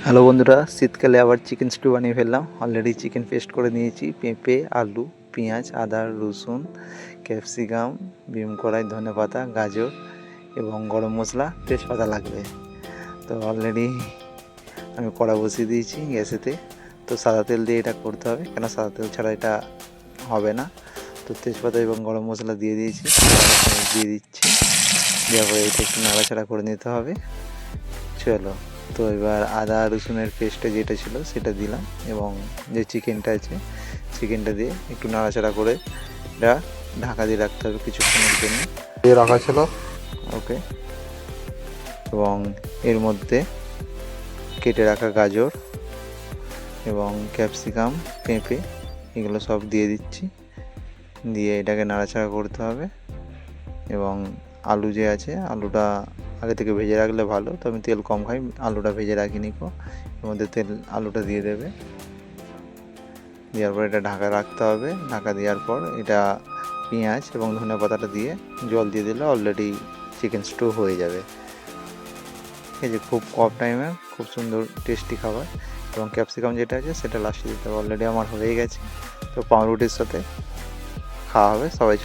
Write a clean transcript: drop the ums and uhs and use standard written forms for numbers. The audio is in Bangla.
হ্যালো বন্ধুরা, শীতকালে আবার চিকেন স্টু বানিয়ে ফেললাম। অলরেডি চিকেন পেস্ট করে নিয়েছি। পেঁপে, আলু, পেঁয়াজ, আদা, রসুন, ক্যাপসিকাম, বিম কড়াই, ধনেপাতা, গাজর এবং গরম মশলা, তেজপাতা লাগবে। তো অলরেডি আমি কড়া বসিয়ে দিয়েছি গ্যাসেতে। তো সাদা তেল দিয়ে এটা করতে হবে, কেন সাদা তেল ছাড়া এটা হবে না। তো তেজপাতা এবং গরম মশলা দিয়ে দিয়েছি, দিয়ে দিচ্ছি। দেওয়ার পরে এটা একটু নাড়াচাড়া করে নিতে হবে। চলো, তো এবার আদা রসুনের পেস্টটা যেটা ছিল সেটা দিলাম এবং যে চিকেনটা আছে চিকেনটা দিয়ে একটু নাড়াচাড়া করে এটা ঢাকা দিয়ে রাখতে হবে কিছুক্ষণের জন্য। দিয়ে রাখা ছিল, ওকে। এবং এর মধ্যে কেটে রাখা গাজর এবং ক্যাপসিকাম, পেঁপে এগুলো সব দিয়ে দিচ্ছি। দিয়ে এটাকে নাড়াচাড়া করতে হবে। এবং আলু যে আছে, আলুটা আগে থেকে ভেজে রাখলে ভালো, তো আমি তেল কম খাই, আলুটা ভেজে রাখিনি। এর মধ্যে আলুটা দিয়ে দেবে। দেওয়ার পর এটা ঢাকা রাখতে হবে। ঢাকা দেওয়ার পর এটা পেঁয়াজ এবং ধনেপাতাটা দিয়ে জল দিয়ে দিলে অলরেডি চিকেন স্টু হয়ে যাবে। এই যে খুব কম টাইমে খুব সুন্দর টেস্টি খাবার। এবং ক্যাপসিকাম যেটা আছে সেটা লাস্টে দিতে হবে। অলরেডি আমার হয়ে গেছে। তো পাউরুটির সাথে খাওয়া হবে, সবাই